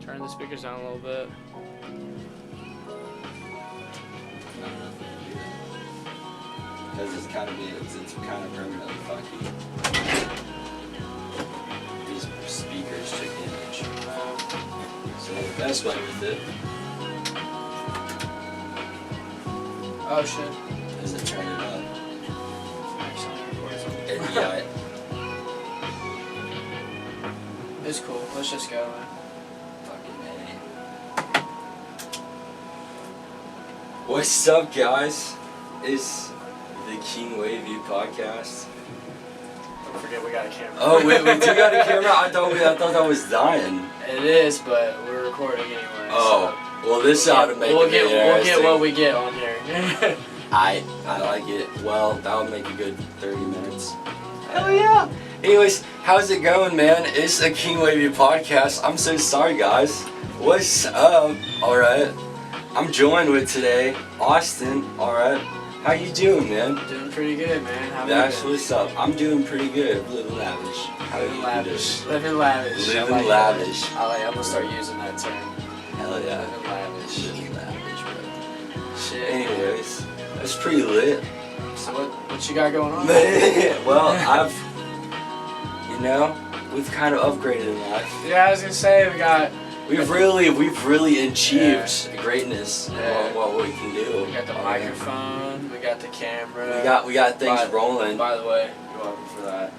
Turn the speakers down a little bit. Because it's kind of permanently funky. These speakers took damage. So the best way with it Oh shit. is to turn it up. And It's cool. Let's just go, man. What's up, guys? It's the Lingwavey podcast. Don't forget we got a camera. Oh wait, we do got a camera? I thought that was dying. It is, but we're recording anyway. Oh, well, this ought to make we'll it get interesting. what we get on here. I like it. Well, that'll make a good 30 minutes. Hell yeah! Anyways, how's it going, man? It's the Lingwavey podcast. I'm so sorry, guys. What's up? All right. I'm joined with today, Austin. All right. How you doing, man? Doing pretty good, man. How That's you what's up. I'm doing pretty good. Living lavish. How Living you lavish. doing? Living lavish. Living I like lavish. That. I'm gonna start using that term. Hell yeah. Living lavish. Living lavish, bro. Shit. Anyways, that's pretty lit. So what you got going on? Well, we've kind of upgraded in life. Yeah, I was gonna say We've really achieved greatness. Yeah. What we can do. we got the microphone, we got the camera. We got things rolling. By the way, you're welcome for that.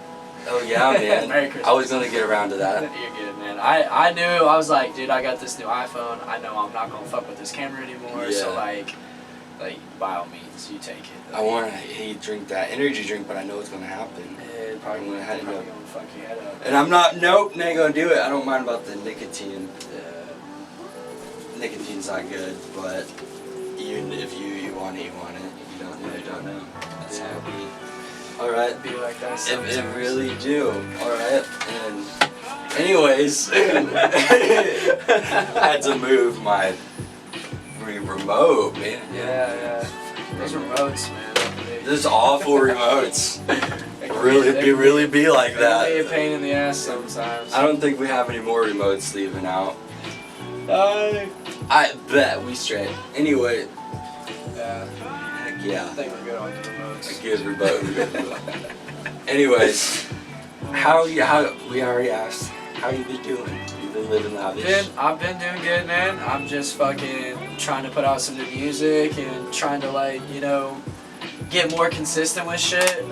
Oh yeah, man. Merry Christmas. I was gonna get around to that. You're good, man. I knew, I was like, dude, I got this new iPhone. I know I'm not gonna fuck with this camera anymore. Yeah. So like by all means, you take it. I want to drink that energy drink, but I know it's gonna happen. Probably gonna have gonna to- fuck your head up. And I'm not. Nope, ain't gonna do it. I don't mind about the nicotine. Nicotine's not good, but even if you want it, you want it. If you don't know. That's how it be. Alright. Be like that It sometimes. really do. Alright. And anyways, I had to move my remote, man. Yeah. Those remotes, man. This awful remotes. Really be like They that. be a pain in the ass sometimes. I don't think we have any more remotes leaving out. I bet we straight. Anyway, Yeah. heck I yeah. think we're good on the remotes. A good remote. Anyways, we already asked, how you been doing? You been living lavish? I've been doing good, man. I'm just fucking trying to put out some new music and trying to get more consistent with shit.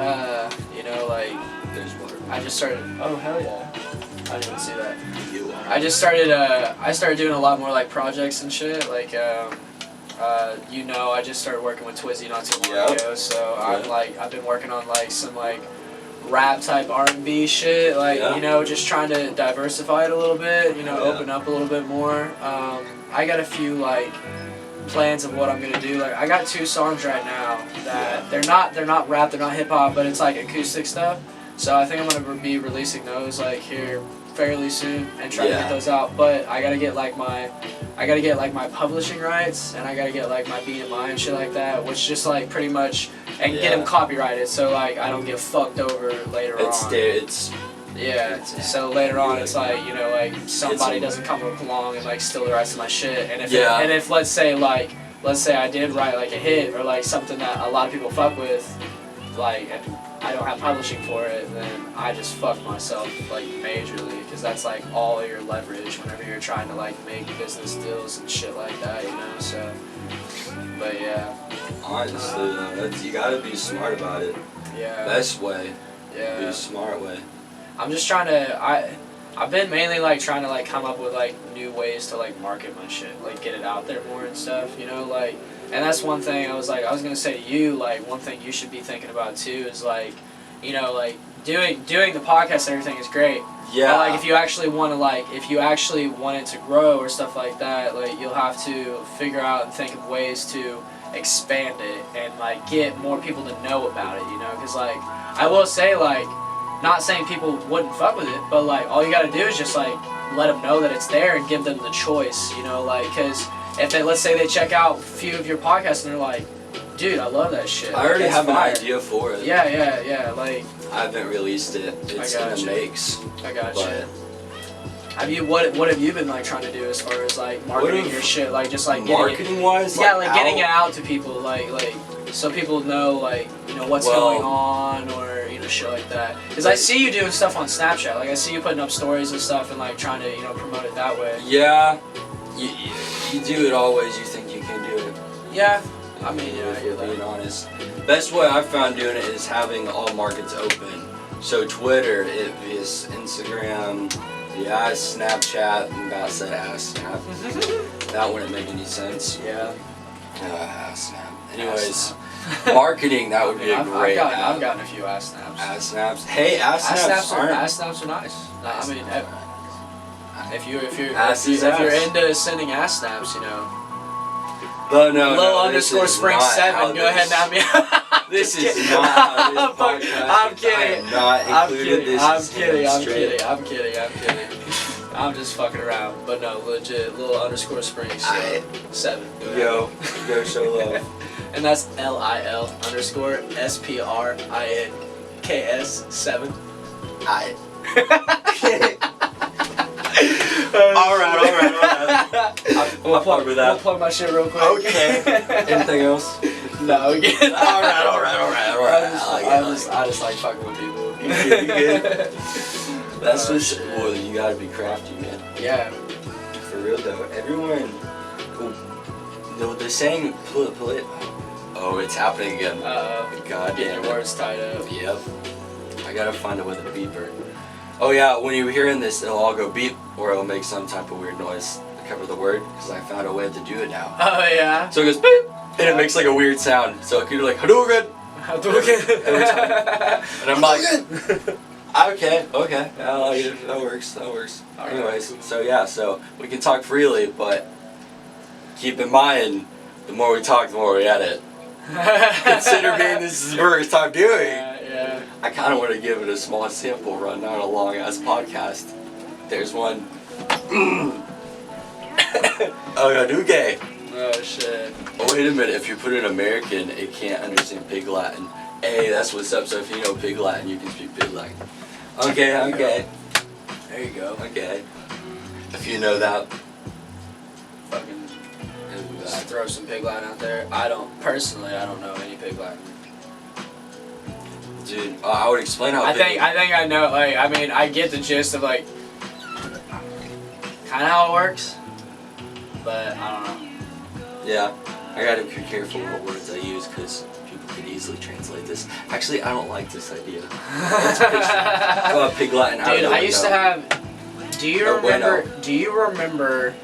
There's water. I just started. Oh hell yeah! I didn't even see that. You I just started. I started doing a lot more projects and shit. I just started working with Twizzy not too long ago. So I've been working on some rap type R&B shit. Just trying to diversify it a little bit. Open up a little bit more. I got a few plans of what I'm gonna do. I got 2 songs right now that they're not rap, they're not hip hop, but it's acoustic stuff. So I think I'm gonna be releasing those here fairly soon and try to get those out. But I gotta get my publishing rights, and I gotta get my BMI and shit like that, which just pretty much get them copyrighted, so I don't get fucked over later on. Yeah. So later on, it's like, you know, like somebody doesn't come along and like steal the rest of my shit. And if let's say I did write like a hit or like something that a lot of people fuck with, like, and I don't have publishing for it, then I just fuck myself like majorly, because that's like all your leverage whenever you're trying to like make business deals and shit like that, you know. So, but yeah. Honestly, you gotta be smart about it. Yeah. Best way. Yeah. Be a smart way. I'm just trying to. I've been mainly like trying to like come up with like new ways to like market my shit, like get it out there more and stuff, you know, like. And that's one thing I was gonna say to you, like, one thing you should be thinking about too is like, you know, like doing the podcast and everything is great. Yeah. But like if you actually want it to grow or stuff like that, like you'll have to figure out and think of ways to expand it and like get more people to know about it, you know, because like I will say, like, not saying people wouldn't fuck with it, but like all you gotta do is just like let them know that it's there and give them the choice, you know, like, because if they, let's say they check out a few of your podcasts and they're like, dude, I love that shit. I already have an idea for it. Yeah, like. I haven't released it. It's in the makes. I got you. What have you been like trying to do as far as like marketing your shit, like just like marketing wise? Yeah, like getting it out to people, like so people know, like, you know, what's going on, or, you know, shit like that. Because I see you doing stuff on Snapchat. Like I see you putting up stories and stuff and like trying to, you know, promote it that way. Yeah. You do it always you think you can do it. Yeah. I mean, yeah, if we're being honest. Best way I've found doing it is having all markets open. So Twitter, it is Instagram, Snapchat. I'm about to say Snap. That wouldn't make any sense. Yeah. Snap. Anyways, marketing, that would be a great app. I've gotten a few ass snaps. Snaps. Hey, snaps are nice. I mean, if you're into sending ass snaps, you know. But no, __ sprinks 7. Go ahead now, me. This is not how this podcast. I'm kidding. I am not included. I'm kidding. I'm just fucking around. But no, legit, __ sprinks 7. Yo, show love. And that's LIL _SPRINKS 7. Alright. We'll plug my shit real quick. Okay. Anything else? No, we good. Alright. I just like fucking with people. You good? That's just, well, you gotta be crafty, man. Yeah. For real though, everyone, they're saying, oh, it's happening again. God Get damn your it. words tied up. Yep. I gotta find it with a beeper. Oh yeah, when you're hearing this, it'll all go beep, or it'll make some type of weird noise to cover the word, because I found a way to do it now. Oh yeah. So it goes beep, and it makes like a weird sound. So it could be like, Hadouken! Every time. And I'm like, okay, I like it. That works. Right. Anyways, so we can talk freely, but keep in mind, the more we talk, the more we edit. Consider being this is the first time doing. Yeah. I kind of want to give it a small sample run, not a long ass podcast. There's one. Hadouken. Oh shit. Oh wait a minute, if you put an American, it can't understand Pig Latin. Hey, that's what's up, so if you know Pig Latin, you can speak Pig Latin. Okay. There you go. Okay. If you know that. Fucking just throw some Pig Latin out there. I don't know any Pig Latin. Dude, I would explain how I think I know, like, I mean, I get the gist of, like, kind of how it works, but I don't know. Yeah, I gotta be careful what words I use, because people could easily translate this. Actually, I don't like this idea. Pig Latin. Dude, I used to have, do you remember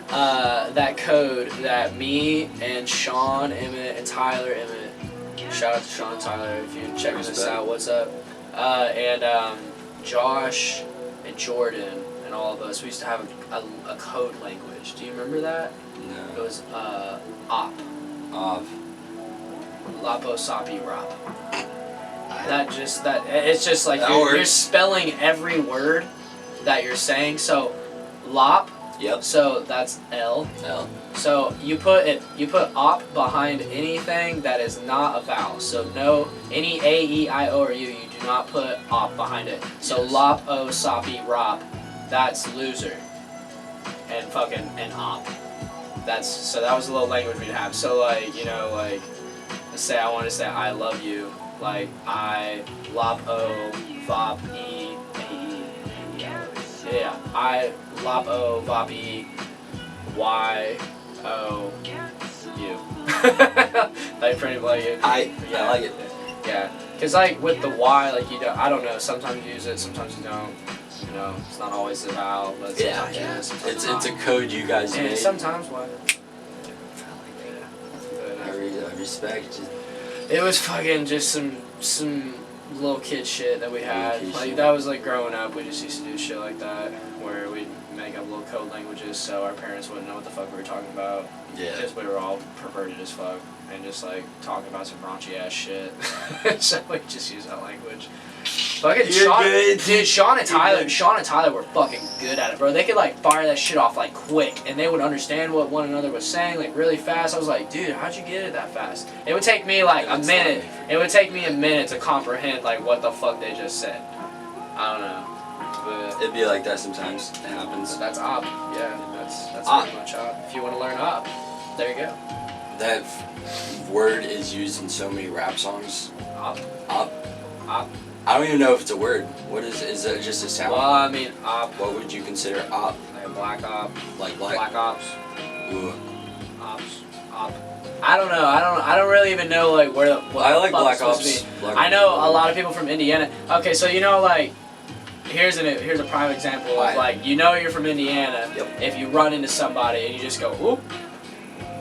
that code that me and Sean Emmett and Tyler Emmett, shout out to Sean and Tyler if you're checking this out, what's up, and Josh and Jordan and all of us, we used to have a code language. Do you remember that? No. It was op. Lapo Sapi Rop. It's just like you're spelling every word that you're saying. So lop Yep. So that's L. L. So you put op behind anything that is not a vowel. So no, any A, E, I, O, or U, you do not put op behind it. So Yes. lop, o, soppy, rop, that's loser. And fucking, and op. So that was a little language we'd have. So like, you know, like, let's say I want to say I love you. Like I, lop, o, vop, e, yeah, I, lop, o, vop, e, y, o, u. Like pretty like it. I like it. Yeah, cause like with the y, like you don't. I don't know. Sometimes you use it, sometimes you don't. You know, it's not always the vowel, but sometimes Yeah. it is. Sometimes It's a code you guys and made. sometimes what? I respect it. It was fucking just some little kid shit that we had. Like that was like growing up. We just used to do shit like that, where we'd make up little code languages so our parents wouldn't know what the fuck we were talking about. Yeah. Because we were all perverted as fuck and just like talking about some raunchy ass shit. So we just use that language. Fucking Sean and Tyler were fucking good at it, bro. They could like fire that shit off like quick, and they would understand what one another was saying like really fast. I was like, dude, how'd you get it that fast? It would take me like a minute. It would take me a minute to comprehend like what the fuck they just said. I don't know. But it'd be like that sometimes. It happens. That's op. Yeah, that's op. pretty much op. If you want to learn op, there you go. That word is used in so many rap songs. Op. Op. Op. I don't even know if it's a word. What is that just a sound? Well, I mean, op. What would you consider op? Like black op. Like black? Black ops. Ooh. Ops. Op. I don't know. I don't really even know like where. What I like the fuck black it's supposed ops. to be. Black I know ops. a lot of people from Indiana. Okay, so you know like. Here's a prime example of like you know you're from Indiana if you run into somebody and you just go whoop.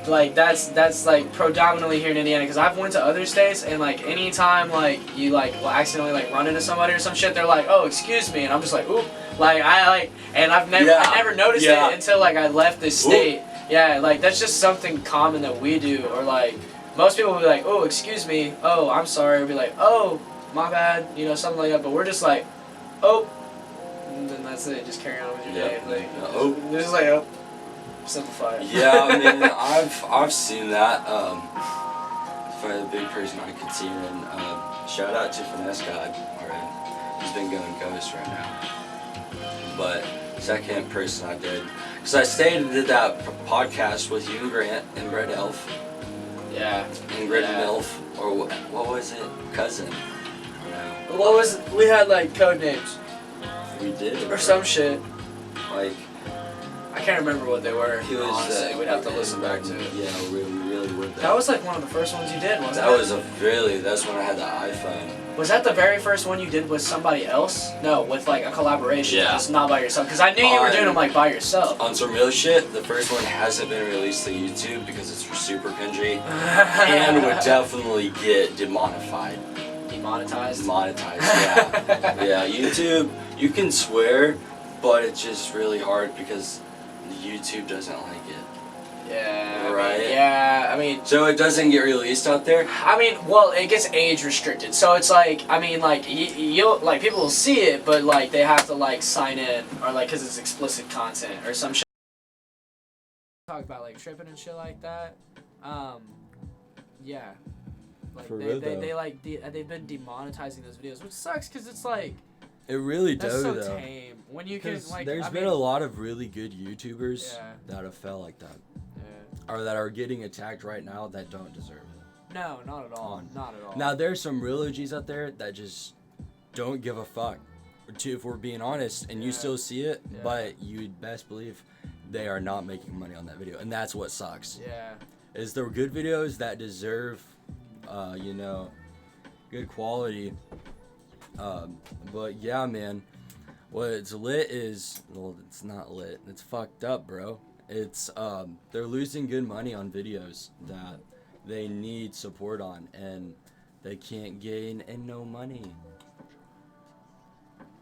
Like that's like predominantly here in Indiana because I've went to other states and like anytime like you like will accidentally like run into somebody or some shit they're like oh excuse me and I'm just like oop like I like and I never noticed it until like I left this state. Oop. Yeah, like that's just something common that we do or like most people will be like oh excuse me oh I'm sorry we'll be like oh my bad you know something like that but we're just like oh and then that's it just carry on with your day like oh just like oh. Simplify it. Yeah, I mean, I've seen that. For the big person I could see him. Shout out to Finesse God. Alright, he's been going ghost right now. But second person I did, because I stayed and did that podcast with you and Grant and Red Elf. Yeah. And Red Elf, or what was it? Cousin. What was it? We had like code names. We did. Or some shit. Like. I can't remember what they were. He was, honestly, we'd have to listen back to it. Yeah, we really would. That was like one of the first ones you did, wasn't that it? That was that's when I had the iPhone. Was that the very first one you did with somebody else? No, with like a collaboration. Yeah. Just not by yourself. Because I knew you were doing them like by yourself. On some real shit, the first one hasn't been released to YouTube because it's super cringy and would definitely get demonetized. Demonetized? Monetized, yeah. Yeah, YouTube, you can swear, but it's just really hard because YouTube doesn't like it. Yeah. Right? I mean. So it doesn't get released out there? I mean, well, it gets age restricted. So it's like, I mean, like, you'll, like, people will see it, but, like, they have to, like, sign in, or, like, because it's explicit content, or some shit. Talk about, like, tripping and shit like that. Yeah. Like, they've been demonetizing those videos, which sucks, because it's, like, it really does, though. That's so tame. When you can, like, there's been a lot of really good YouTubers that have felt like that. Yeah. Or that are getting attacked right now that don't deserve it. No, not at all. Not at all. Now, there's some real OGs out there that just don't give a fuck. If we're being honest, and you still see it, but you'd best believe they are not making money on that video. And that's what sucks. Yeah. Is there good videos that deserve, you know, good quality. But yeah, man, what's lit is, well, it's not lit. It's fucked up, bro. It's, they're losing good money on videos that they need support on, and they can't gain no money.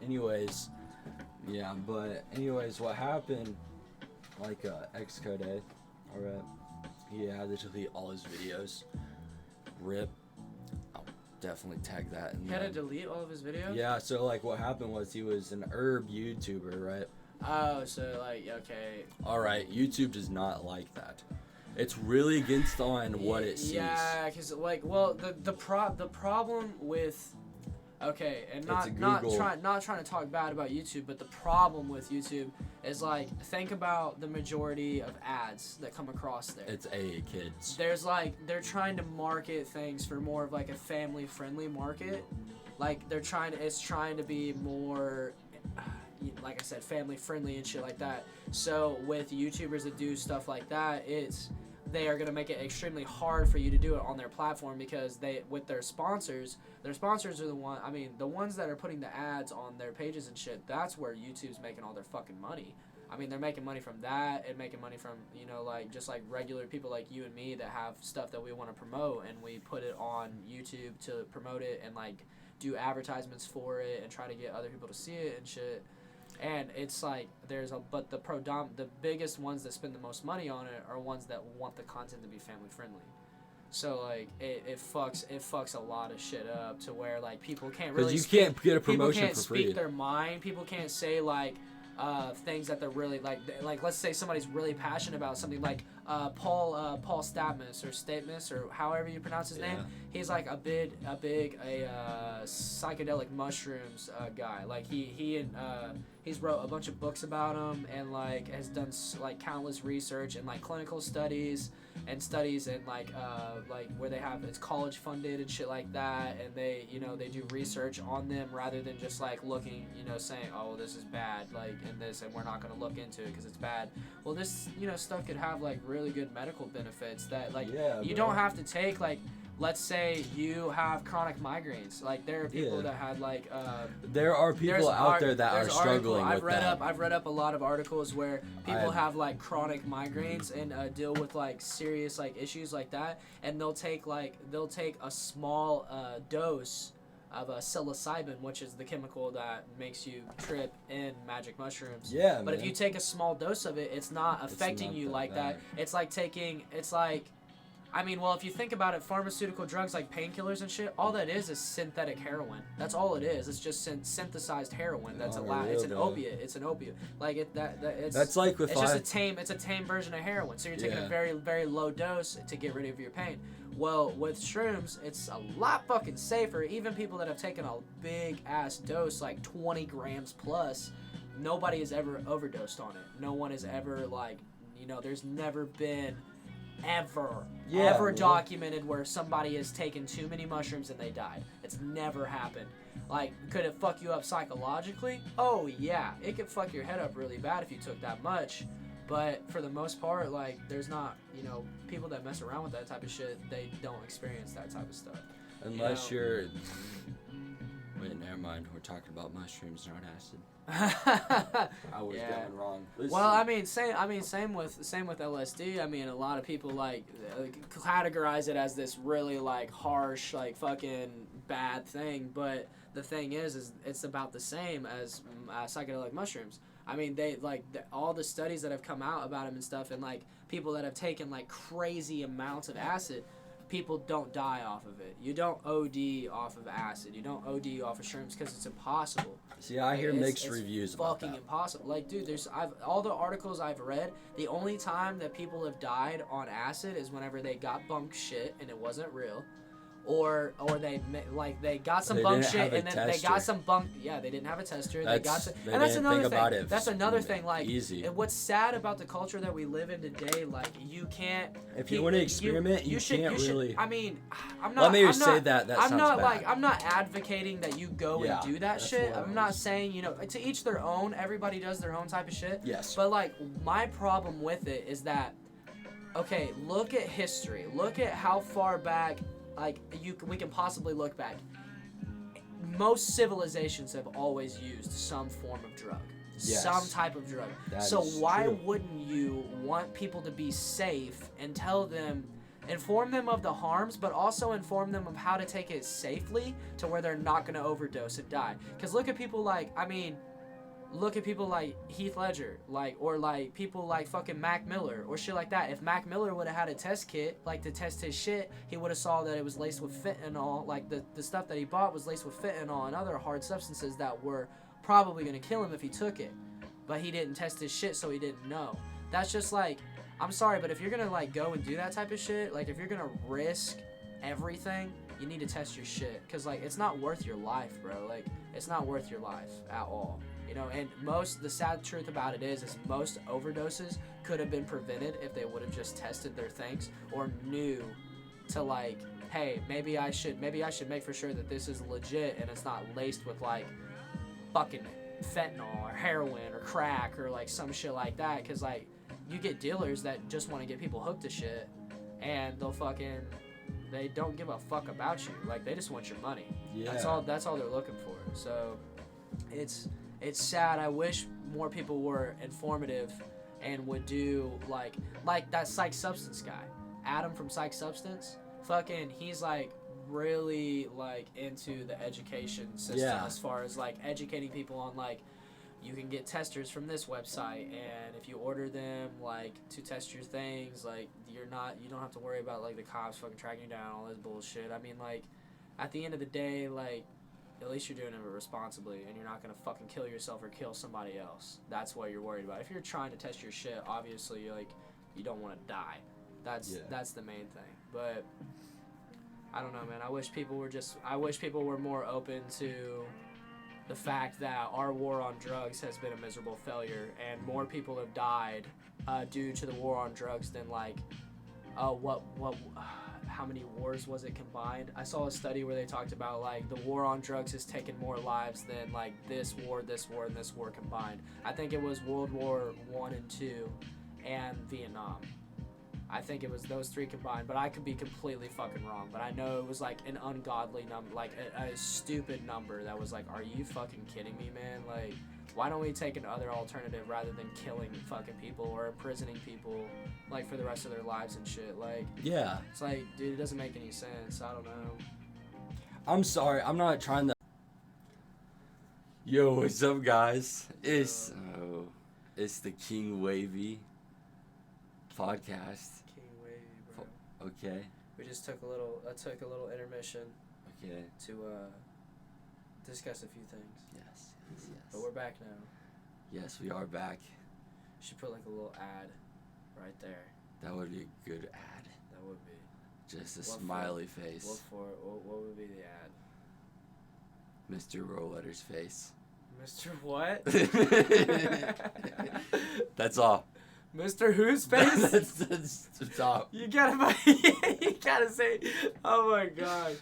Anyways, yeah, but anyways, what happened, like, Xcode, alright, he had to delete all his videos. RIP. Definitely tag that. He had to delete all of his videos? Yeah, so like what happened was he was an herb YouTuber, right? Oh, so like, okay. All right, YouTube does not like that. It's really against on what it sees. Yeah, because like, well, the problem with, okay, and not trying to talk bad about YouTube, but the problem with YouTube is like, think about the majority of ads that come across there. It's AA kids. There's like, they're trying to market things for more of like a family friendly market. Like it's trying to be more, like I said, family friendly and shit like that. So with YouTubers that do stuff like that, they are going to make it extremely hard for you to do it on their platform, because with their sponsors are the ones that are putting the ads on their pages and shit. That's where YouTube's making all their fucking money. I mean, they're making money from that, and making money from, like, just like regular people like you and me that have stuff that we want to promote, and we put it on YouTube to promote it and like do advertisements for it and try to get other people to see it and shit. And it's like but the biggest ones that spend the most money on it are ones that want the content to be family friendly. So like it fucks a lot of shit up to where like people can't really can't get a promotion people can't for speak free. their mind. People can't say like things that they're really like let's say somebody's really passionate about something, like Paul Statmus or Statmus or however you pronounce his name. He's like a big psychedelic mushrooms guy. Like he's wrote a bunch of books about them, and like has done like countless research and like clinical studies and like where they have, it's college funded and shit like that, and they do research on them rather than just like looking, saying, oh, this is bad, like, and we're not going to look into it because it's bad. Well, this stuff could have like really good medical benefits that like you don't have to take. Like, let's say you have chronic migraines. Like, there are people that had like there are people out there that are struggling with that. I've read up a lot of articles where people have like chronic migraines and deal with like serious like issues like that, and they'll take a small dose of psilocybin, which is the chemical that makes you trip in magic mushrooms. Yeah, but if you take a small dose of it, it's not affecting you like that. It's like if you think about it, pharmaceutical drugs like painkillers and shit, all that is synthetic heroin. That's all it is. It's just synthesized heroin. That's it's an opiate. It's an opiate. Like that's like it's a tame version of heroin. So you're taking a very, very low dose to get rid of your pain. Well, with shrooms, it's a lot fucking safer. Even people that have taken a big ass dose, like 20 grams plus, nobody has ever overdosed on it. No one has ever there's never been ever documented where somebody has taken too many mushrooms and they died. It's never happened. Like, could it fuck you up psychologically? Oh yeah, it could fuck your head up really bad if you took that much. But for the most part, like, there's not, people that mess around with that type of shit, they don't experience that type of stuff. Unless you're... Wait, never mind. We're talking about mushrooms, not acid. I was going wrong. Well, same with LSD. I mean, a lot of people like categorize it as this really like harsh, like fucking bad thing. But the thing is it's about the same as psychedelic mushrooms. I mean, they like all the studies that have come out about them and stuff, and like people that have taken like crazy amounts of acid, people don't die off of it. You don't OD off of acid. You don't OD off of shrooms because it's impossible. See, I hear mixed reviews about that. It's fucking impossible. Like, dude, all the articles I've read, the only time that people have died on acid is whenever they got bunk shit and it wasn't real. Or they got some bunk shit and then they got some bunk. Yeah, they didn't have a tester. And that's another thing. That's another thing. Like, easy. And what's sad about the culture that we live in today, like, you can't. If you want to experiment, you can't really. I mean, I'm not. I'm not advocating that you go and do that shit. I'm not saying, to each their own. Everybody does their own type of shit. Yes. But like, my problem with it is that, okay, look at history. Look at how far back. Like, we can possibly look back. Most civilizations have always used some form of drug. Yes. Some type of drug. So why wouldn't you want people to be safe and inform them of the harms, but also inform them of how to take it safely to where they're not going to overdose and die? Because look at people like Heath Ledger, or people like fucking Mac Miller or shit like that. If Mac Miller would have had a test kit, like, to test his shit, he would have saw that it was laced with fentanyl. Like, the stuff that he bought was laced with fentanyl and other hard substances that were probably going to kill him if he took it. but he didn't test his shit, so he didn't know. That's just like, I'm sorry, but if you're gonna like go and do that type of shit, like if you're gonna risk everything, you need to test your shit, cause like it's not worth your life, bro. Like it's not worth your life at all. You know, and the sad truth about it is most overdoses could have been prevented if they would have just tested their things or knew to like, hey, maybe I should make for sure that this is legit and it's not laced with like fucking fentanyl or heroin or crack or like some shit like that, cause like you get dealers that just want to get people hooked to shit and they don't give a fuck about you. Like they just want your money. Yeah. That's all they're looking for. So it's sad. I wish more people were informative and would do like that Psych Substance guy, Adam from Psych Substance. Fucking, he's like really like into the education system as far as like educating people on like you can get testers from this website, and if you order them like to test your things, like you don't have to worry about like the cops fucking tracking you down, all this bullshit. I mean, like at the end of the day, like at least you're doing it responsibly and you're not gonna fucking kill yourself or kill somebody else. That's what you're worried about. If you're trying to test your shit, obviously like you don't want to die. That's the main thing. But I don't know, man. I wish people were more open to the fact that our war on drugs has been a miserable failure, and more people have died due to the war on drugs than like how many wars was it combined? I saw a study where they talked about like the war on drugs has taken more lives than like this war, and this war combined. I think it was World War I and II and Vietnam. I think it was those three combined, but I could be completely fucking wrong. But I know it was like an ungodly number, like a stupid number that was like, are you fucking kidding me, man? Like, why don't we take another alternative rather than killing fucking people or imprisoning people like for the rest of their lives and shit? Like, yeah, it's like, dude, it doesn't make any sense. I don't know. I'm sorry, I'm not trying to. Yo, what's up, guys? It's the King Wavy podcast. King Wavy, bro. Okay. We just took a little intermission. Okay. To discuss a few things. Yes. But we're back now. Yes, we are back. Should put like a little ad right there. That would be a good ad. That would be. Just a smiley face. What would be the ad? Mr. Rolletter's face. Mr. What? That's all. Mr. Who's face? That's the top. You gotta say. Oh my god.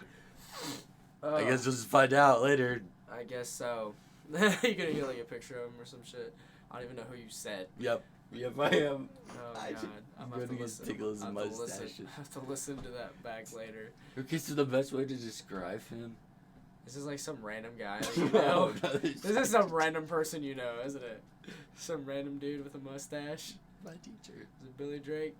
I guess we'll just find out later. I guess so. You're gonna get like a picture of him or some shit. I don't even know who you said. Yep, I am. Oh god. I'm gonna tickle his mustache. I have to listen to that back later. Okay, so the best way to describe him. This is like some random guy that you know. This is some random person you know, isn't it? Some random dude with a mustache. My teacher. Is it Billy Drake?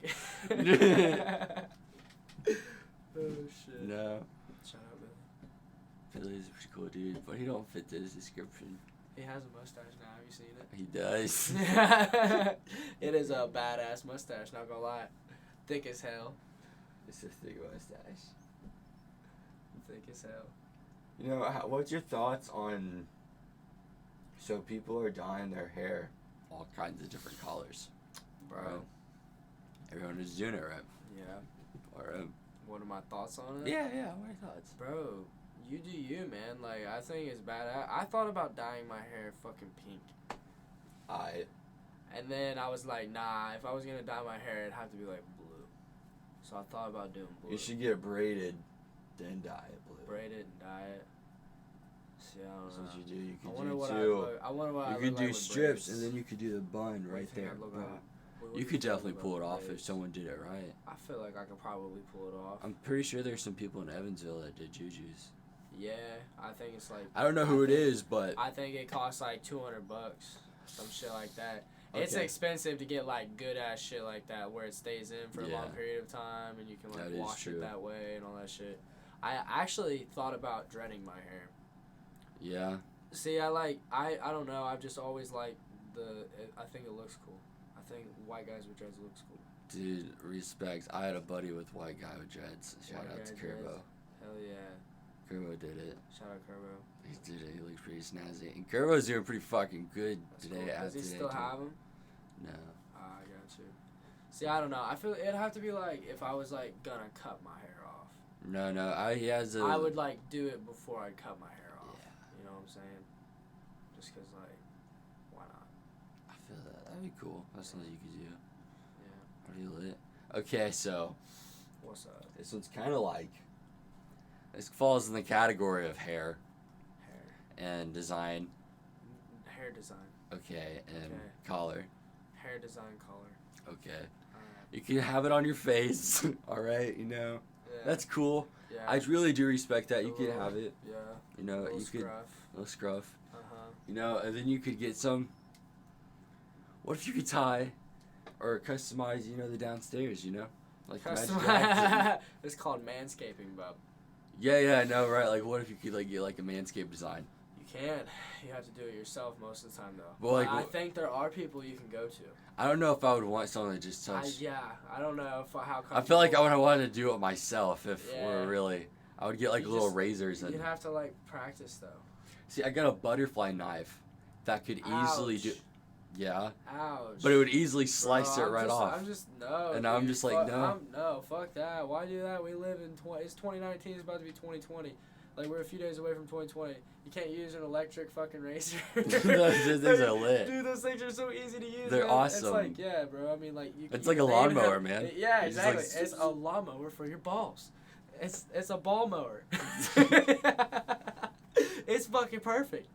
Oh shit. No. Shut up, Billy. Billy's a pretty cool dude, but he don't fit this description. He has a mustache now. Have you seen it? He does. It is a badass mustache. Not gonna lie. Thick as hell. It's a thick mustache. Thick as hell. You know, what's your thoughts on? So people are dyeing their hair all kinds of different colors. Bro. Everyone is doing it, right? Yeah. Or what are my thoughts on it? Yeah. What are your thoughts? Bro, you do you, man. Like, I think it's bad. I thought about dyeing my hair fucking pink. And then I was like, nah, if I was gonna dye my hair, it'd have to be like blue. So I thought about doing blue. You should get it braided, then dye it blue. Braid it and dye it. See, I don't know. That's what you do. You could I wonder what you could do strips, and then you could do the bun right there. You could definitely pull it off if someone did it right. I feel like I could probably pull it off. I'm pretty sure there's some people in Evansville that did jujus. Yeah, I think it's like. I don't know who it is, but I think it costs like $200, some shit like that. Okay. It's expensive to get like good ass shit like that where it stays in for a long period of time and you can like wash it that way and all that shit. I actually thought about dreading my hair. Yeah. See, I don't know. I've just always liked I think it looks cool. I think white guys with dreads looks cool. Dude, respect. I had a buddy with white guy with dreads. Shout out to Kerbo. Hell yeah. Kerbo did it. Shout out Kerbo. He did it. He looks pretty snazzy. And Kerbo's doing pretty fucking good today. Cool. Does he still have him? No. I got you. See, I don't know. I feel it'd have to be like if I was like gonna cut my hair off. No. He has a. I would like do it before I cut my hair off. Yeah. You know what I'm saying? Just cause like, why not? I feel that. That'd be cool. That's something you could do. Yeah. Pretty lit. Okay, so. What's up? This one's kind of like. This falls in the category of hair. And design. Hair design. Okay, and collar. Hair design collar. Okay. Alright. You can have it on your face. Alright, you know. Yeah. That's cool. Yeah. I really do respect that. You could have it. Yeah. You know, little you could. scruff. Little scruff. Uh-huh. You know, and then you could get some. What if you could tie or customize, you know, the downstairs, you know? Like Customize. It's called manscaping, bub. Yeah, I know, right? Like, what if you could, like, get, like, a Manscaped design? You can't. You have to do it yourself most of the time, though. Well, like, I think there are people you can go to. I don't know if I would want someone to just touch. I don't know if how. I feel like I would have wanted to do it myself if we're really. I would get, like, You little just- razors and. You'd have to, like, practice, though. See, I got a butterfly knife that could easily Ouch. do. Yeah. Ouch. But it would easily slice Bro, it right off. I'm just, no. And I'm dude, just like, no. No, fuck that. Why do that? We live in, it's 2019, it's about to be 2020. Like, we're a few days away from 2020. You can't use an electric fucking razor. Those things are lit. Dude, those things are so easy to use. They're man. awesome. It's like, yeah, bro. I mean, like, It's you like a can aim lawnmower, them. man. Yeah, You just, like, exactly. It's a lawnmower for your balls. It's a ball mower. It's fucking perfect.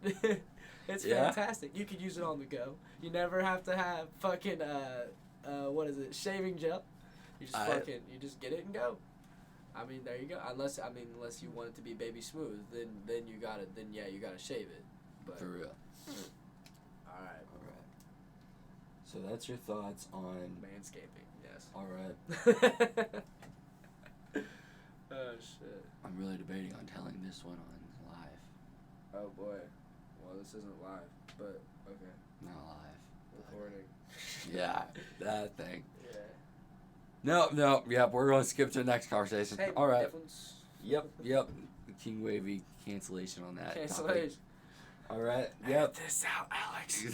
It's fantastic. You could use it on the go. You never have to have fucking what is it? Shaving gel. You just you just get it and go. I mean, there you go. Unless you want it to be baby smooth, then you gotta you gotta shave it. But For real. all right. So that's your thoughts on Manscaping. Yes. All right. Oh shit. I'm really debating on telling this one on live. Oh boy. Well, this isn't live, but okay. Not live. Recording. Yeah, that thing. Yeah. No. Yep, we're going to skip to the next conversation. Same All right. difference. Yep. King Wavy cancellation on that. Cancellation. Topic. All right. Edit Yep. this out, Alex.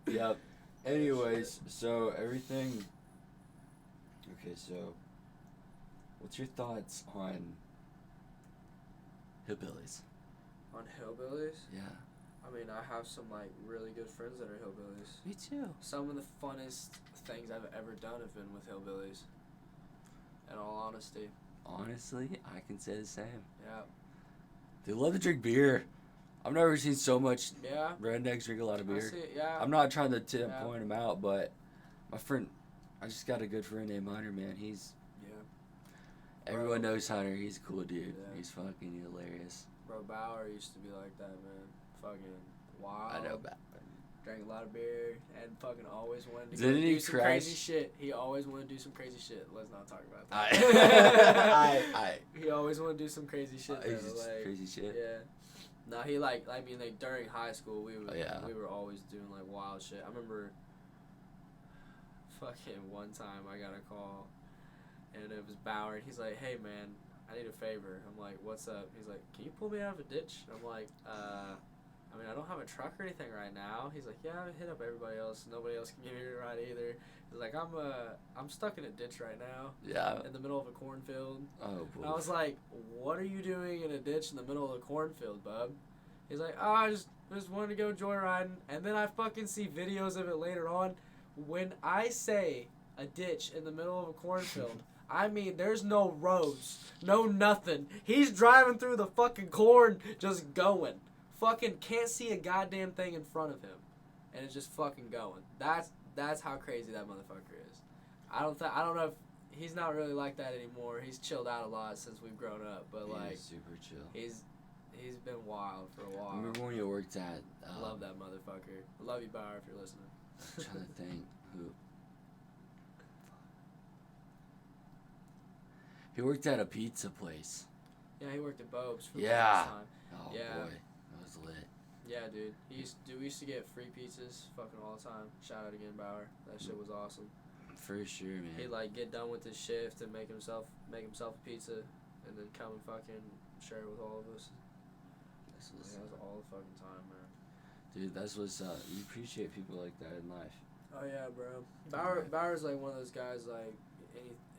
Yep. Anyways, so everything. Okay, so what's your thoughts on hillbillies? On hillbillies? Yeah. I mean, I have some like really good friends that are hillbillies. Me too. Some of the funnest things I've ever done have been with hillbillies. In all honesty. Honestly, I can say the same. Yeah. They love to drink beer. I've never seen so much Yeah. rednecks drink a lot of I beer. see, yeah. I'm not trying to point them out, but my friend, I just got a good friend named Hunter, man. Everyone knows Hunter. He's a cool dude. Yeah. He's fucking hilarious. Bro, Bauer used to be like that, man. Fucking wild. I know about Drank a lot of beer and fucking always wanted to Didn't he do some crash? crazy shit. He always wanted to do some crazy shit. Let's not talk about that. He always wanted to do some crazy shit. Though, like, crazy shit. Yeah. No, he like during high school we were always doing like wild shit. I remember fucking one time I got a call and it was Bauer and he's like, "Hey man, I need a favor." I'm like, "What's up?" He's like, "Can you pull me out of a ditch?" I'm like, I mean, I don't have a truck or anything right now. He's like, "Yeah, hit up everybody else. Nobody else can give me a ride either." He's like, I'm stuck in a ditch right now. Yeah. In the middle of a cornfield." Oh, boy. And I was like, "What are you doing in a ditch in the middle of a cornfield, bub?" He's like, "Oh, I just wanted to go joyriding." And then I fucking see videos of it later on. When I say a ditch in the middle of a cornfield, I mean there's no roads, no nothing. He's driving through the fucking corn, just going. Fucking can't see a goddamn thing in front of him, and it's just fucking going. That's how crazy that motherfucker is. I don't know if he's not really like that anymore. He's chilled out a lot since we've grown up, but like super chill. he's been wild for a while. Remember when you worked at? I love that motherfucker. I love you, Bauer, if you're listening. I'm trying to think who. He worked at a pizza place. Yeah, he worked at Bob's for the Yeah. longest time. Oh Yeah. boy, that was lit. Yeah, dude. We used to get free pizzas fucking all the time. Shout out again, Bauer. That shit was awesome. For sure, man. He'd like get done with his shift and make himself a pizza, and then come and fucking share it with all of us. That was all the fucking time, man. Dude, that's what's up. You appreciate people like that in life. Oh yeah, bro. Bauer's like one of those guys, like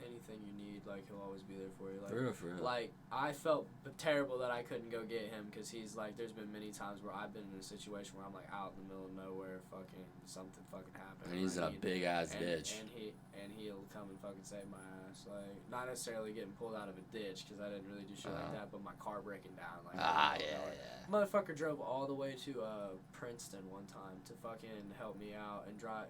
anything you need, like he'll always be there for you. Like, For real. Like I felt terrible that I couldn't go get him because he's like, there's been many times where I've been in a situation where I'm like out in the middle of nowhere, fucking something fucking happened. And he's in a big ass ditch. And he'll come and fucking save my ass. Like not necessarily getting pulled out of a ditch because I didn't really do shit like that, but my car breaking down. Like yeah. Motherfucker drove all the way to Princeton one time to fucking help me out and drive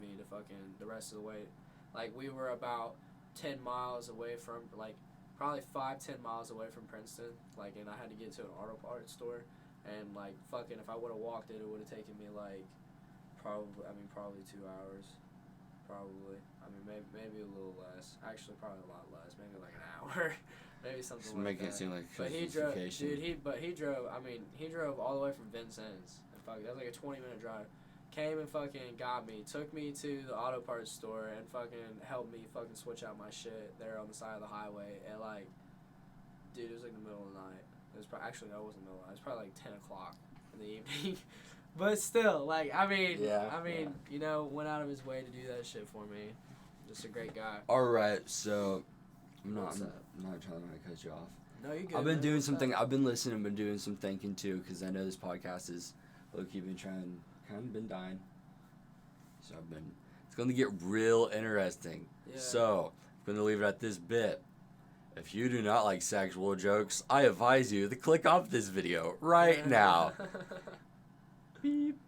me to fucking the rest of the way. Like we were about 10 miles away from, like probably 5-10 miles away from Princeton. Like, and I had to get to an auto parts store, and like fucking if I would have walked it, it would have taken me like probably 2 hours. Probably. I mean, maybe a little less. Actually, probably a lot less. Maybe like an hour. Maybe something Just like make that. it seem like But he drove, dude. He drove all the way from Vincennes. And fuck, that was like a 20-minute drive. Came and fucking got me. Took me to the auto parts store and fucking helped me fucking switch out my shit there on the side of the highway. And like, dude, it was like the middle of the night. It was actually no, it wasn't the middle of the night. It was probably like 10 o'clock in the evening. But still, like, you know, went out of his way to do that shit for me. Just a great guy. All right, so I'm not trying to cut you off. No, you good. I've been doing something. I've been listening. Been doing some thinking too, because I know this podcast is low-key been trying, kind of been dying. So it's going to get real interesting. Yeah. So I'm going to leave it at this bit. If you do not like sexual jokes, I advise you to click off this video right now. Beep.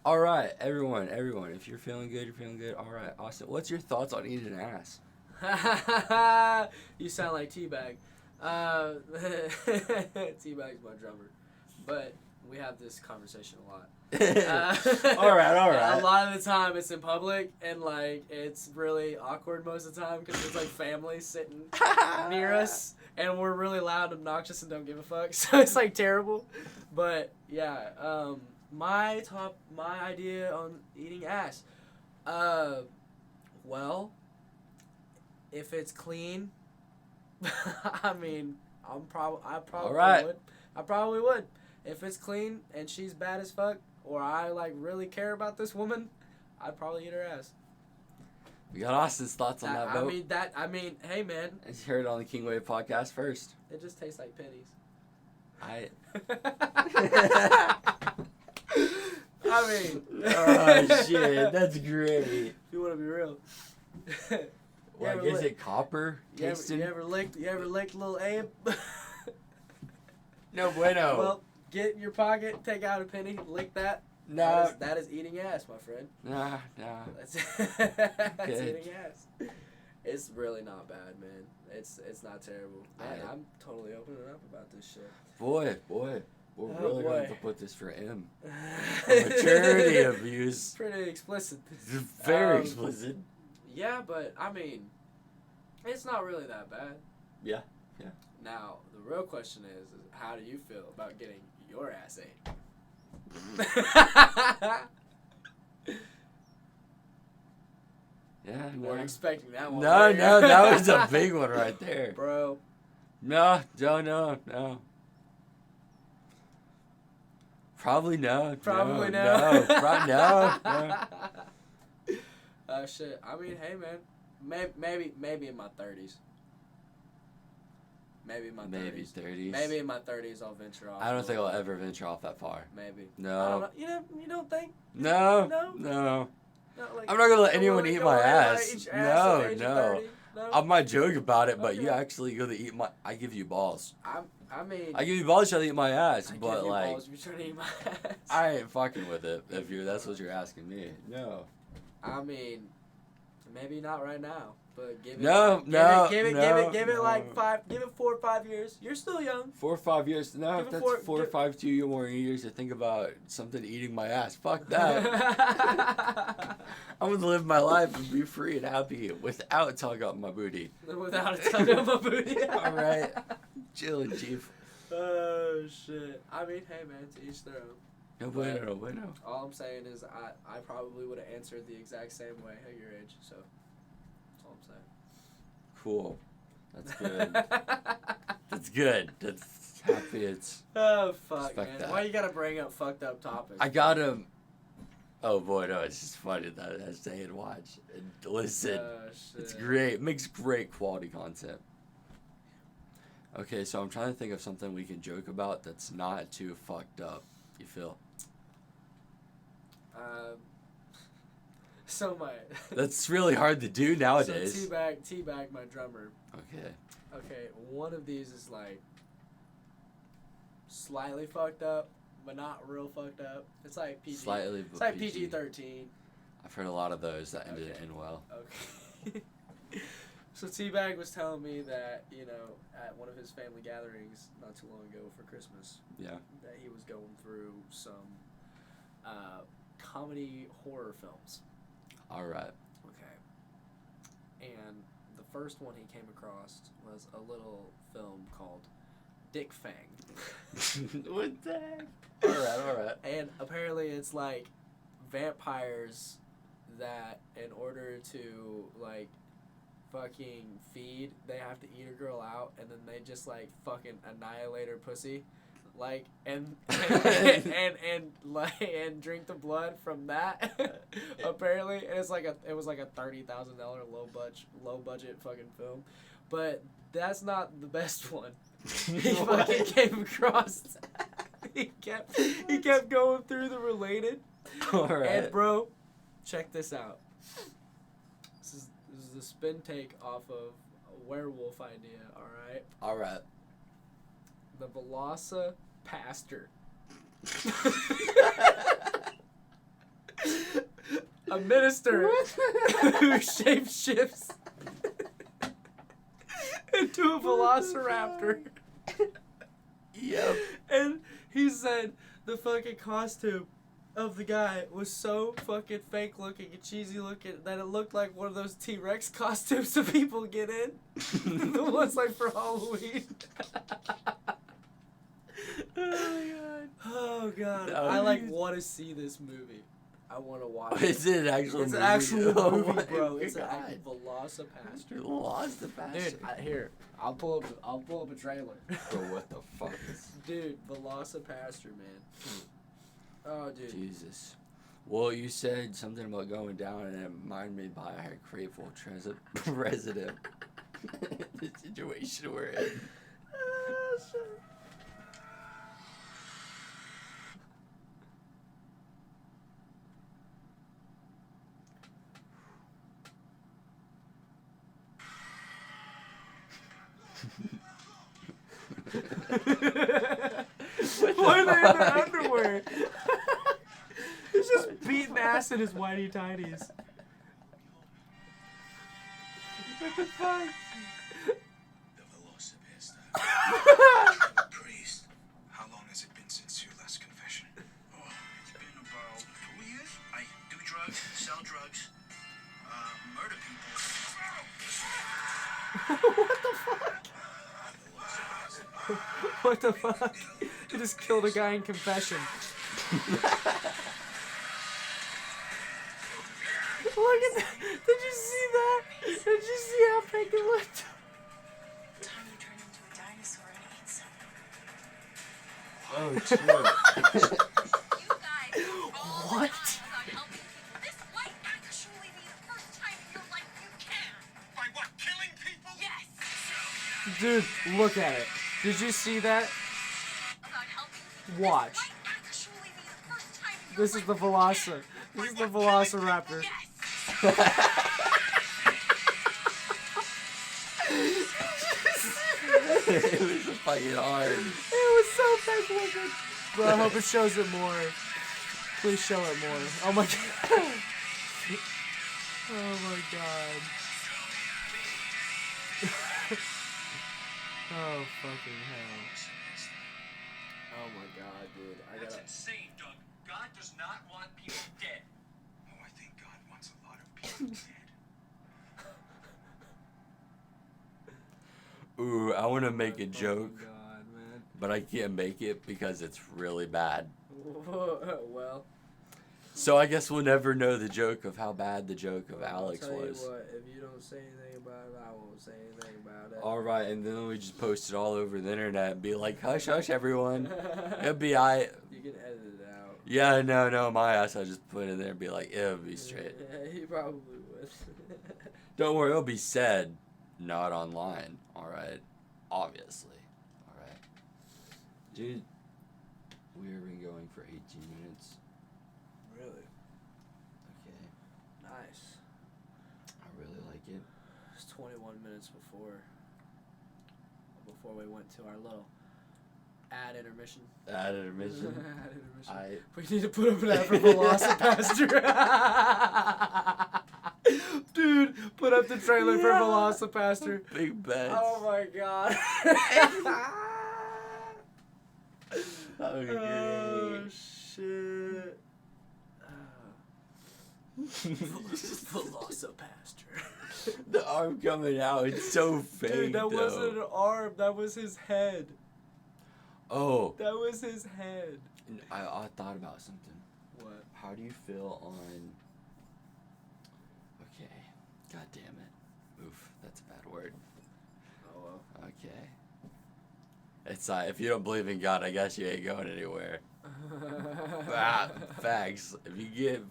All right, everyone. If you're feeling good, you're feeling good. All right, Austin, what's your thoughts on eating an ass? You sound like Teabag. Teabag's my drummer, but we have this conversation a lot. All right. A lot of the time it's in public, and like it's really awkward most of the time because there's like family sitting near us, and we're really loud, obnoxious, and don't give a fuck. So it's like terrible. But yeah, my idea on eating ass. Well, if it's clean, I mean, I probably would. If it's clean and she's bad as fuck, or I like really care about this woman, I'd probably eat her ass. We got Austin's thoughts on that vote. I mean, hey man. You heard it on the King Wave podcast first. It just tastes like pennies. I mean. Oh shit, that's great. If you want to be real. Like, is it copper tasting? You ever licked little Abe? No bueno. Well, get in your pocket, take out a penny, lick that. No. That is eating ass, my friend. Nah. That's eating ass. It's really not bad, man. It's not terrible. Man, I'm totally opening up about this shit. Boy. We're really going to have to put this for M. Maturity abuse. Pretty explicit. Very explicit. Yeah, but, I mean, it's not really that bad. Yeah. Now, the real question is how do you feel about getting your ass ate? Yeah, you weren't expecting that one. No, that was a big one right there. Bro. No. Probably no. Probably no. Oh shit. I mean, hey man. Maybe in my 30s. Maybe in my 30s. Maybe in my 30s I'll venture off. I don't think I'll ever venture off that far. Maybe. No. I don't know. You don't think? No. Like, I'm not gonna let anyone eat my ass. Eat your ass at the age of 30? No. I might joke about it, but you actually go to eat my. I give you balls. I mean. I give you balls trying to eat my ass, I but give you like. balls if you're trying to eat my ass. I ain't fucking with it. That's what you're asking me. No. I mean, maybe not right now. But give it give it like 4 or 5 years. You're still young. 4 or 5 years. No, if that's 4 or 5 2 more years to think about something eating my ass. Fuck that. I'm gonna live my life and be free and happy without a tug on my booty. Without a tug on my booty. All right, chilling, chief. Oh shit. I mean, hey man, to each their own. No bueno, no bueno. All I'm saying is I probably would have answered the exact same way at your age. So that's all I'm saying. Cool. That's good. That's good. That's happy. It's. Oh fuck, Respect man! that. Why you gotta bring up fucked up topics? I got him. Oh boy, no! It's just funny that I stay and watch and listen. Shit. It's great. It makes great quality content. Okay, so I'm trying to think of something we can joke about that's not too fucked up. You feel? So my. That's really hard to do nowadays. So Teabag, my drummer. Okay. Okay, one of these is like slightly fucked up, but not real fucked up. It's like PG. Slightly, but It's like PG. PG-13. I've heard a lot of those that ended Okay. in well. Okay. So Teabag was telling me that, you know, at one of his family gatherings not too long ago for Christmas, Yeah. that he was going through some comedy horror films. All right. Okay. And the first one he came across was a little film called Dick Fang. What the heck? All right. And apparently it's like vampires that in order to like fucking feed, they have to eat a girl out and then they just like fucking annihilate her pussy. Like and and drink the blood from that apparently, and it was like a $30,000 low budget fucking film, but that's not the best one. He fucking came across. He kept going through the related. All right. And bro, check this out. This is a spin take off of a werewolf idea. All right. The Velocipastor. A minister who shapeshifts into a velociraptor. Yep. And he said the fucking costume of the guy was so fucking fake looking and cheesy looking that it looked like one of those T-Rex costumes that people get in. The ones like for Halloween. Oh god. I like want to see this movie. I want to watch it. Is it an actual It's movie? an actual Oh movie, my bro. It's an God. actual Velocipastor. Lost the bastard. Dude, here. I'll pull up a trailer. Bro, what the fuck is... Dude, Velocipastor, man. Oh, dude. Jesus. Well, you said something about going down, and it reminded me by a grateful resident. The situation we're in. Oh, shit. Why are they in their underwear? He's just beating ass in his whitey tighties. What the fuck? The Velocipastor. Priest, how long has it been since your last confession? Oh, it's been about 2 years. I do drugs, sell drugs, murder people. What the fuck? What the fuck? He just killed a guy in confession. Look at that. Did you see that? Did you see how fake it looked? Time you turn into a dinosaur and eat something. Oh, shit. You guys are all What? about helping people. This might actually be the first time in your life you can. By what, killing people? Yes. Dude, look at it. Did you see that? About helping people. Watch. This might actually be the first time in your This is life the Velociraptor. This is the Velociraptor. Yes. It was fucking hard. It was so fake looking. Bro, I hope it shows it more. Please show it more. Oh my god. Oh my god. Oh fucking hell. Oh my god, dude. I That's gotta. insane, Doug. God does not want people dead. Oh, I think God wants a lot of people dead. Ooh, I want to make a Oh, joke, God, man. but I can't make it because it's really bad. Well. So I guess we'll never know the joke of how bad the joke of Alex I'll tell was. you what, if you don't say anything about it, I won't say anything about it. All right, and then we just post it all over the internet and be like, hush, hush, everyone. It'll be I. You can edit it out. Yeah, no, my ass. I just put it in there and be like, it'll be straight. Yeah, he probably would. Don't worry, it'll be said, not online. All right, obviously. All right, dude. We have been going for 18 minutes. Really? Okay, Nice. I really like it. It's 21 minutes before we went to our little ad intermission. Ad intermission. Ad intermission. I. We need to put up an ad for Velocipaster. Dude, put up the trailer for Velocipaster. Big bets. Oh my god. Okay. Oh shit. Velocipaster. The arm coming out, it's so fake. Dude, that though. wasn't an arm, that was his head. Oh. That was his head. I thought about something. What? How do you feel on... Okay. God damn it. Oof, that's a bad word. Oh well. Okay. It's if you don't believe in God, I guess you ain't going anywhere. Facts. If you give...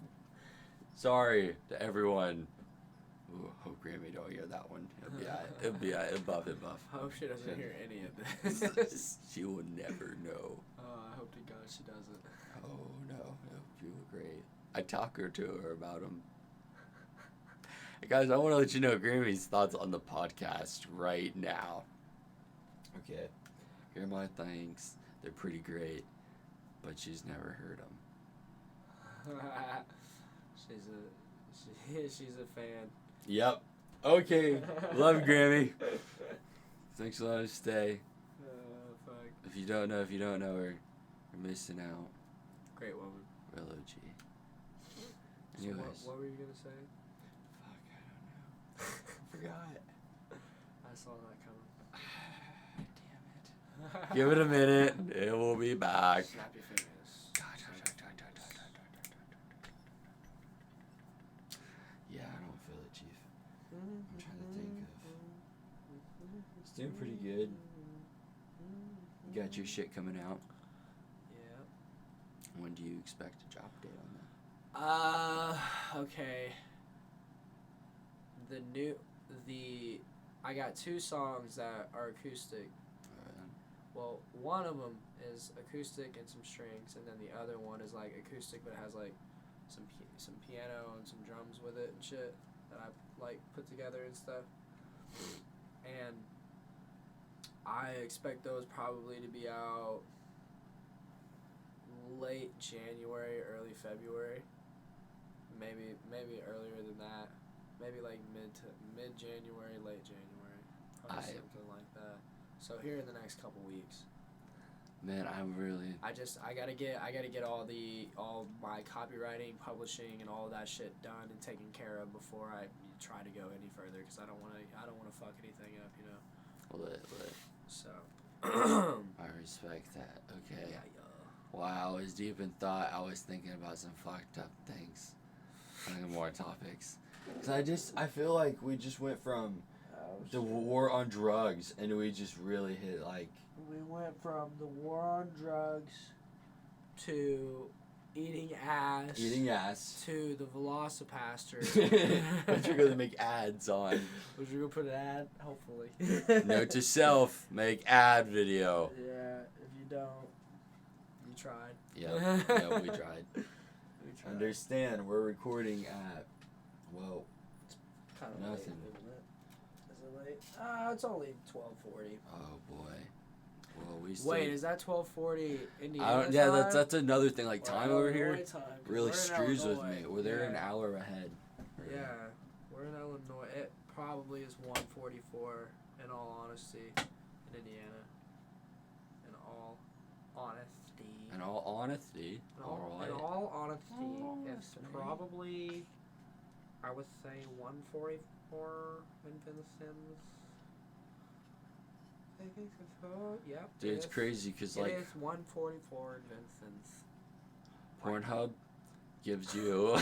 Sorry to everyone. Ooh, hope Grammy don't hear that one. It'll be above it buff. I hope she doesn't hear any of this. She will never know. Oh, I hope to God she doesn't. Oh no, you were great. I talked to her about him. Hey guys, I want to let you know Grammy's thoughts on the podcast right now. Okay, Grandma thinks they're pretty great, but she's never heard them. She's a fan. Yep. Okay. Love you, Grammy. Thanks for letting us stay. Fuck. If you don't know her, you're missing out. Great woman. Real OG. So Anyways. what were you gonna say? Fuck, I don't know. I forgot. I saw that coming. Damn it. Give it a minute. It will be back. Snap your fingers. Yeah, I don't feel it, Chief. I'm trying to think of... It's doing pretty good. You got your shit coming out. Yeah. When do you expect a drop date on that? Okay. I got 2 songs that are acoustic. Well, one of them is acoustic and some strings, and then the other one is like acoustic but it has like some piano and some drums with it and shit that I like put together and stuff. And I expect those probably to be out late January, early February. Maybe earlier than that. Maybe like mid January, late January. Probably something like that. So here in the next couple weeks. Man, I'm really... I gotta get all my copywriting, publishing, and all that shit done and taken care of before I try to go any further, because I don't wanna fuck anything up, you know. Lit. So. I respect that. Okay. Yeah. While I was deep in thought, I was thinking about some fucked up things. More topics. Cause I feel like we just went from the war on drugs, and we just really hit like... We went from the war on drugs to eating ass to the Velocipaster. But you're gonna make ads on. Which you're gonna put an ad, hopefully. Note to self: make ad video. Yeah, if you don't, you tried. Yeah, we tried. Understand, we're recording at, well, Kind of nothing. late, isn't it? Is it late? It's only 12:40. Oh boy. Well, we still... Wait, is that 12:40 Indiana I don't, yeah, time? that's another thing. Like, time over here Time, really we're in screws with Illinois. me. Well, they're Yeah. an hour ahead. Yeah, we're in Illinois. It probably is 1:44 in all honesty in Indiana. In all honesty. In all honesty, In all honesty, it's probably, I would say, 1:44 in Vincent's. I think so. Yep. Dude, it's crazy because, like... It is 1:44 in Vincent's. Pornhub gives you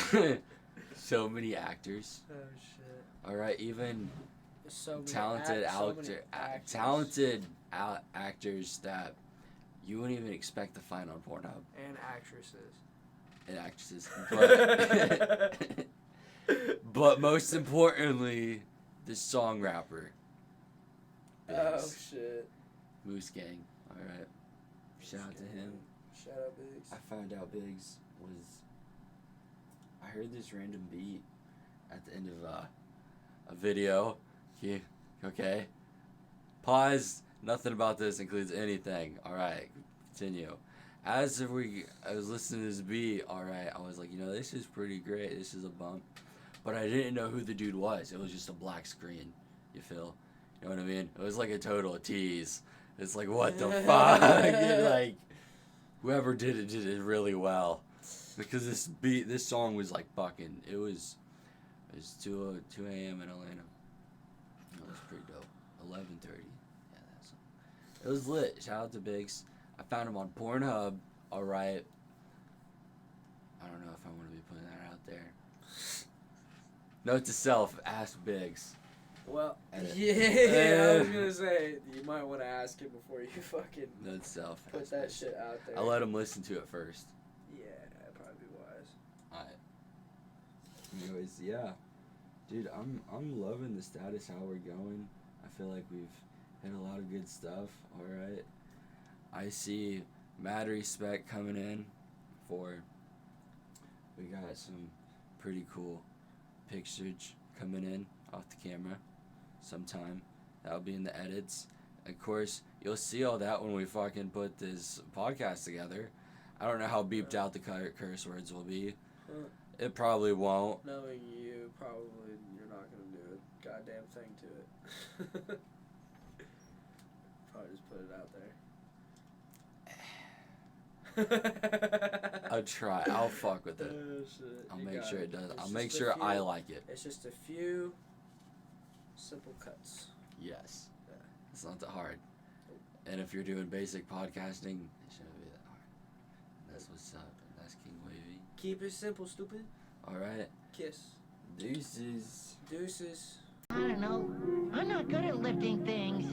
so many actors. Oh shit. All right, even So many talented actors that you wouldn't even expect to find on Pornhub. And actresses. And actresses, but most importantly, the song rapper. Oh Biggs. shit. Moose Gang. All right. Shout out to him. Shout out Biggs. I found out Biggs was. I heard this random beat at the end of a video. Okay. Pause. Nothing about this includes anything. All right. Continue. I was listening to this beat. All right. I was like, this is pretty great. This is a bump. But I didn't know who the dude was. It was just a black screen. You feel? You know what I mean? It was like a total tease. It's like, what the fuck? Like, whoever did it really well. Because this song was like fucking, it was 2 a.m. in Atlanta. It was pretty dope. 11:30. Yeah, that's it was lit. Shout out to Biggs. I found him on Pornhub. All right. I don't know if I want to be putting that out there. Note to self: ask Biggs. Well, Edit. yeah, I was gonna say you might want to ask him before you fucking Note to self: put ask that Biggs. shit out there. I'll let him listen to it first. Yeah, that'd probably be wise. Alright. Anyways, yeah. Dude, I'm loving the status, how we're going. I feel like we've hit a lot of good stuff. Alright. I see mad respect coming in for, we got some pretty cool pictures coming in off the camera sometime. That'll be in the edits. Of course, you'll see all that when we fucking put this podcast together. I don't know how beeped out the curse words will be. It probably won't. Knowing you, probably you're not gonna do a goddamn thing to it. Probably just put it out there. I'll try. I'll fuck with it. Oh, shit. I'll You make got sure it does. It's I'll just make a sure few- I like it. It's just a few simple cuts. Yes. Yeah. It's not that hard. And if you're doing basic podcasting, it shouldn't be that hard. That's what's up. That's King Wavy. Keep it simple, stupid. Alright. Kiss. Deuces. Deuces. I don't know. I'm not good at lifting things.